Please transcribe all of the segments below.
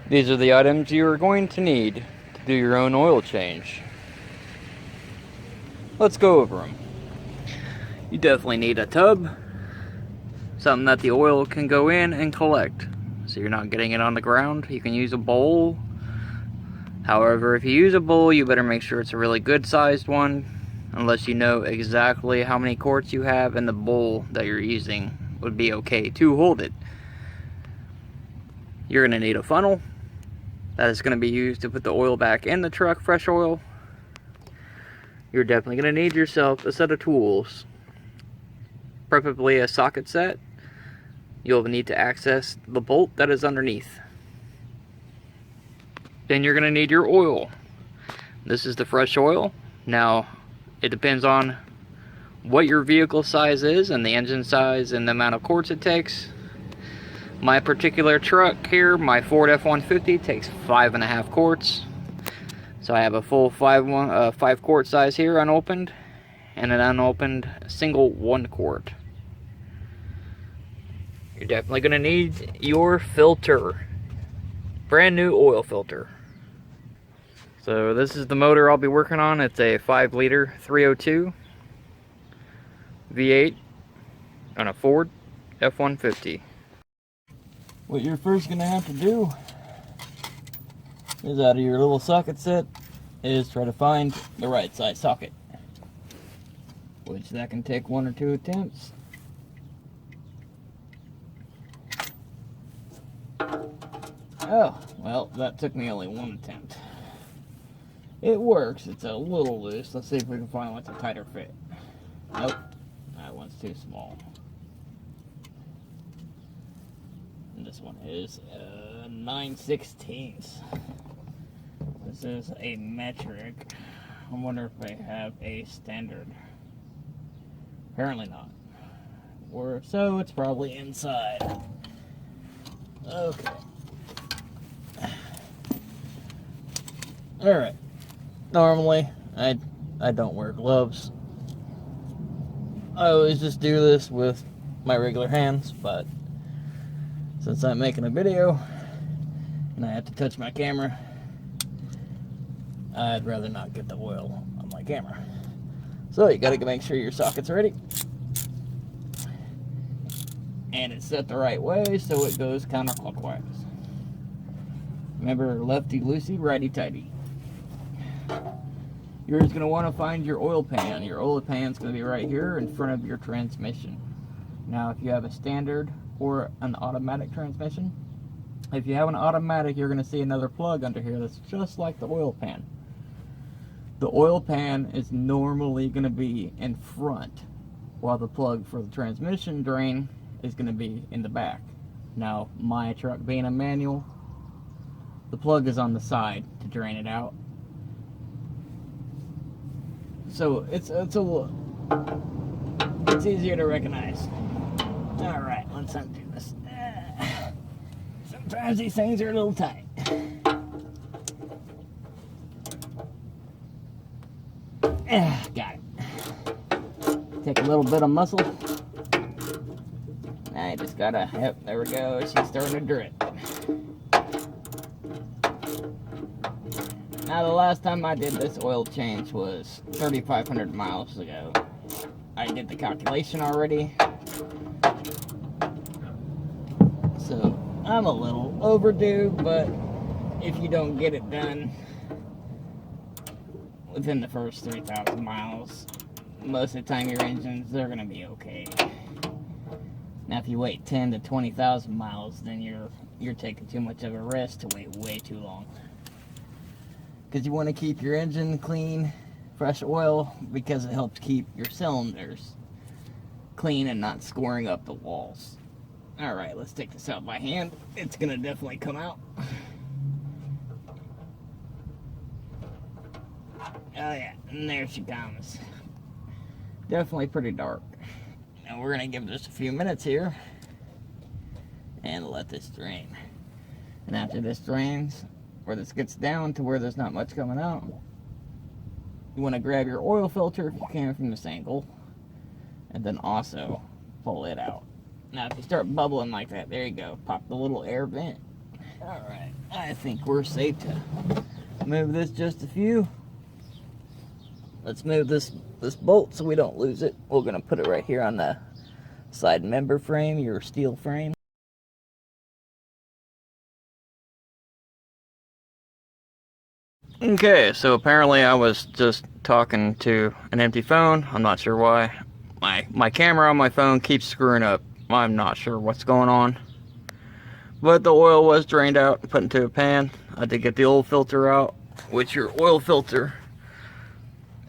These are the items you are going to need to do your own oil change. Let's go over them. You definitely need a tub, something that the oil can go in and collect, so you're not getting it on the ground. You can use a bowl. However, if you use a bowl, you better make sure it's a really good sized one, unless you know exactly how many quarts you have, and the bowl that you're using would be okay to hold it. You're going to need a funnel that is going to be used to put the oil back in the truck, fresh oil. You're definitely going to need yourself a set of tools, preferably a socket set. You'll need to access the bolt that is underneath. Then you're going to need your oil. This is the fresh oil. Now, it depends on what your vehicle size is and the engine size and the amount of quarts it takes. My particular truck here, my Ford F150, takes 5.5 quarts. So I have a full 5 quart size here unopened, and an unopened single 1 quart. You're definitely going to need your filter. Brand new oil filter. So this is the motor I'll be working on. It's a 5-liter 302 V8 on a Ford F150. What you're first going to have to do is, out of your little socket set, is try to find the right size socket, which that can take 1 or 2 attempts. Oh, well, that took me only 1 attempt. It works. It's a little loose. Let's see if we can find what's a tighter fit. Nope, that one's too small. And this one is 9/16. This is a metric. I wonder if they have a standard. Apparently not. Or so it's probably inside. Okay. Alright. Normally, I don't wear gloves. I always just do this with my regular hands, but since I'm making a video and I have to touch my camera, I'd rather not get the oil on my camera. So you gotta make sure your socket's ready. And it's set the right way so it goes counterclockwise. Remember, lefty loosey, righty tighty. You're just gonna want to find your oil pan. Your oil pan's gonna be right here in front of your transmission. Now, if you have a standard or an automatic transmission, if you have an automatic, you're gonna see another plug under here that's just like the oil pan. The oil pan is normally gonna be in front, while the plug for the transmission drain is gonna be in the back. Now, my truck being a manual, the plug is on the side to drain it out. So it's easier to recognize. All right, let's undo this. Sometimes these things are a little tight. Got it. Take a little bit of muscle. I just gotta, yep, there we go. She's starting to drip. Now, the last time I did this oil change was 3,500 miles ago. I did the calculation already. So, I'm a little overdue, but if you don't get it done within the first 3,000 miles, most of the time your engines, they're going to be okay. Now, if you wait 10 to 20,000 miles, then you're taking too much of a risk to wait way too long. Because you want to keep your engine clean, fresh oil, because it helps keep your cylinders clean and not scoring up the walls. Alright, let's take this out by hand. It's going to definitely come out. Oh yeah, and there she comes. Definitely pretty dark. Now we're going to give this a few minutes here and let this drain. And after this drains, where this gets down to where there's not much coming out, you want to grab your oil filter if you can from this angle, and then also pull it out. Now if you start bubbling like that, there you go, pop the little air vent, Alright, I think we're safe to move this just a few. Let's move this bolt so we don't lose it. We're going to put it right here on the side member frame, your steel frame. Okay, so apparently I was just talking to an empty phone. I'm not sure why. My camera on my phone keeps screwing up. I'm not sure what's going on. But the oil was drained out and put into a pan. I did get the oil filter out, which your oil filter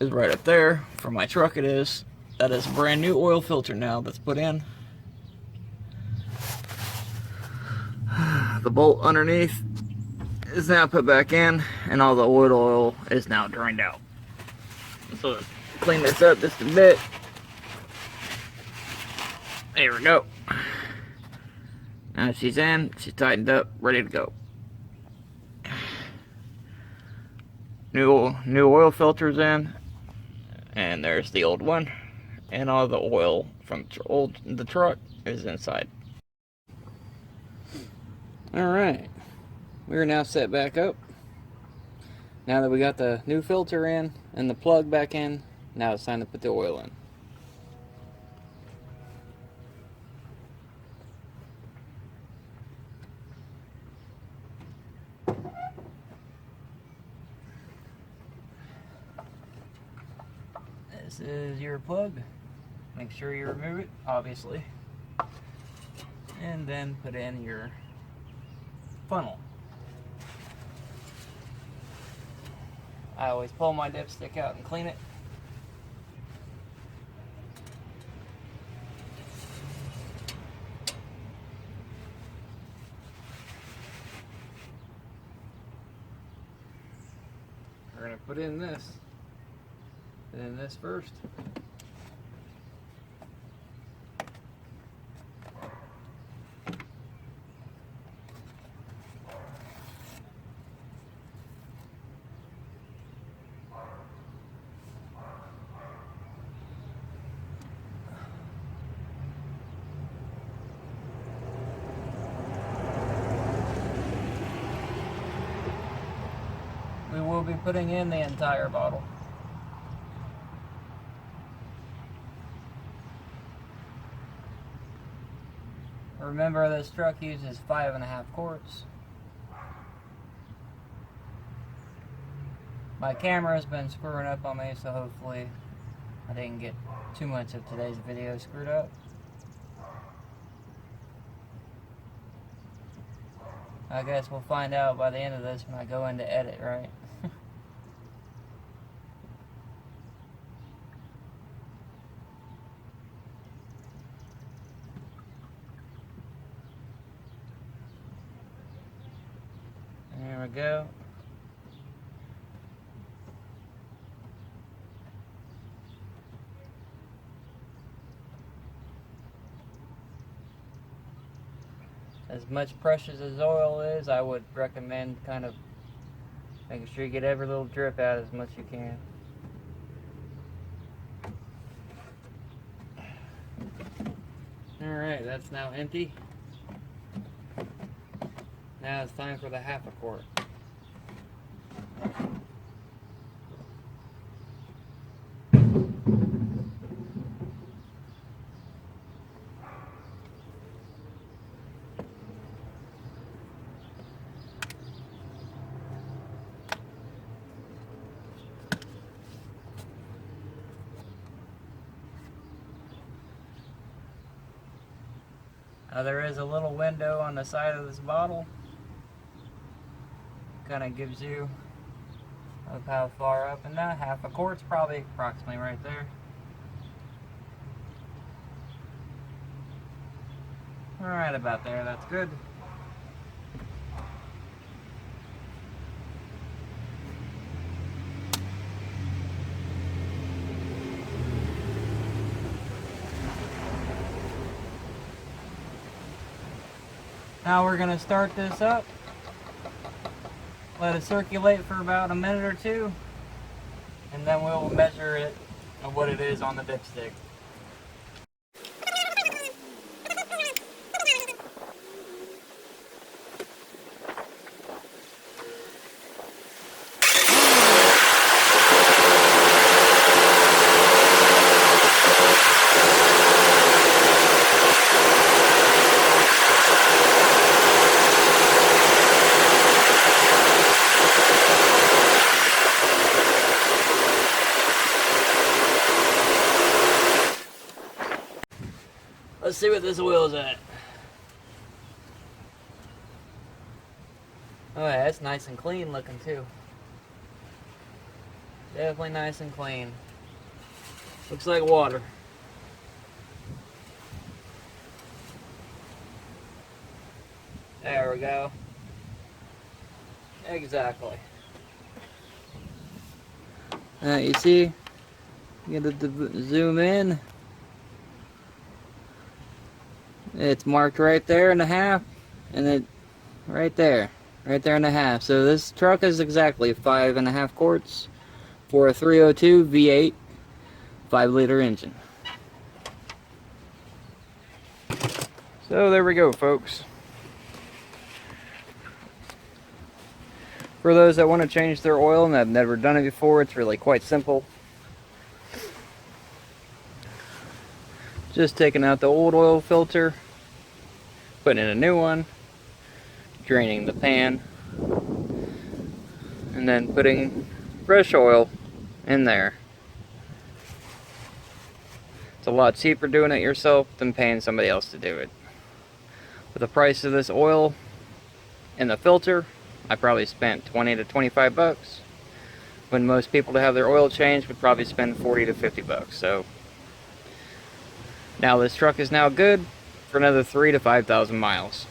is right up there. For my truck it is. That is a brand new oil filter now that's put in. The bolt underneath is now put back in, and all the oil is now drained out. So let's clean this up just a bit. There we go. Now she's in, she's tightened up, ready to go. New oil filter's in, and there's the old one, and all the oil from the truck is inside. Alright, we're now set back up. Now that we got the new filter in and the plug back in, now it's time to put the oil in. This is your plug. Make sure you remove it, obviously. And then put in your funnel. I always pull my dipstick out and clean it. We're going to put in this. Put in this first. We will be putting in the entire bottle. Remember, this truck uses 5.5 quarts. My camera's been screwing up on me, so hopefully I didn't get too much of today's video screwed up. I guess we'll find out by the end of this when I go into edit, right? There we go. As much precious as oil is, I would recommend kind of making sure you get every little drip out as much as you can. Alright, that's now empty. Now it's time for the 1/2 quart. Now there is a little window on the side of this bottle. Kind of gives you of how far up, and that 1/2 quart's probably approximately right there. Alright, about there, that's good. Now we're going to start this up. Let it circulate for about a minute or two, and then we'll measure it and what it is on the dipstick. Let's see what this oil's at. Oh yeah, that's nice and clean looking too. Definitely nice and clean. Looks like water. There we go. Exactly. You see? You get to zoom in. It's marked right there and a half, and then right there and a half. So this truck is exactly 5.5 quarts for a 302 V8 5-liter engine. So there we go, folks. For those that want to change their oil and have never done it before, it's really quite simple. Just taking out the old oil filter, putting in a new one, draining the pan, and then putting fresh oil in there. It's a lot cheaper doing it yourself than paying somebody else to do it. With the price of this oil and the filter, I probably spent 20 to 25 bucks. When most people to have their oil changed would probably spend 40 to 50 bucks. So now this truck is now good for another 3,000 to 5,000 miles.